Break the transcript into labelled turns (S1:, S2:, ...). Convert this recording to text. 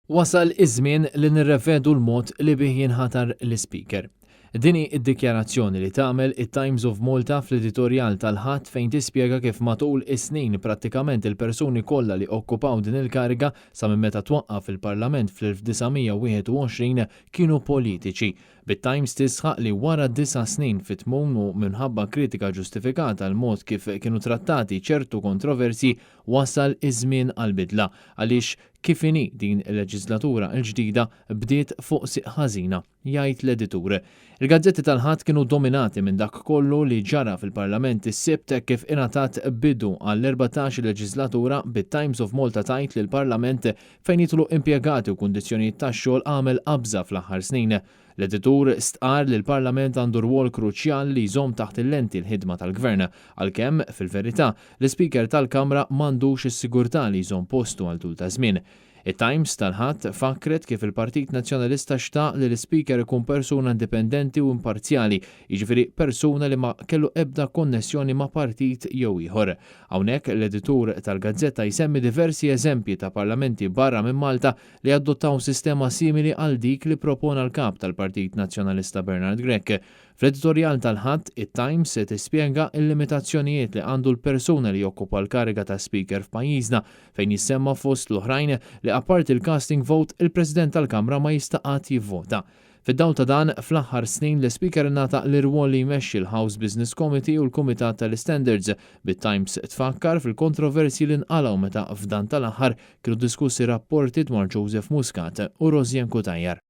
S1: Wasal iż-żmien li nirrevedu l-mod li bih jinħatar l-Speaker. Dini id-dikjarazzjoni li tagħmel it-Times of Malta fl-editorjal tal-ħadd fejn tispjega kif matul is-snin prattikament il-persuni kollha li okkupaw din il-kariga sa minn meta twaqqaf il-Parlament fl-1921 kienu politiċi. Bit-Times tisħaq li wara 9 snin fit-tmum u minħabba kritika ġustifikata l mod kif kienu trattati ċertu kontroversi wasal iż-żmien għall-bidla għaliex kif inhi din il-leġislatura l-ġdida bdiet fuq siq ħażina, jgħid l-editur. Il-gazzetti tal-ħadd kienu dominati minn dak kollu li ġara fil-Parlament is-Sibt kif ingħatat bidu għall-14 leġislatura bit-Times of Malta tajt li l-Parlament fejn jidħlu impjegati u kundizzjonijiet tax-xogħol għamel qabża fl-aħħar snin. L-editur stqar li l-Parlament għandu rwol kruċjali li jżomm taħt il-lenti l-ħidma tal-Gvern, għalkemm fil-verità l-Speaker tal-Kamra m'għandux is-sigurtà li jżomm postu għal tul ta' żmien. It-Times tal-ħadd fakret kif il-Partit Nazzjonalista xtaq li l-Speaker ikun persuna indipendenti u imparzjali, jiġifieri persuna li ma kellu ebda konnessjoni ma' partit jew ieħor. Hawnhekk l-editur tal-Gazzetta jsemmi diversi eżempji ta' parlamenti barra minn Malta li adottaw sistema simili għal dik li propona l-kap tal-Partit Nazzjonalista Bernard Grech. Fl-editorjal tal-ħadd, it-Times se tispjega l-limitazzjonijiet li għandu l-persuna li jokkupa l-kariga ta' Speaker f'pajjiżna fejn jissemma fost l-oħrajn li apart il-casting vote il-President tal-Kamra ma jista' qatt jivvota. Fid-dawl ta' dan, fl-aħħar snin l-Speaker nata l-irwol li jmexxi l-House Business Committee u l-Kumitat tal-Standards. Bit-Times tfakkar fil-kontroversji li nqalgħu meta f'dan tal-aħħar kienu diskussi rapporti dwar Joseph Muscat u Rosien Cutajar.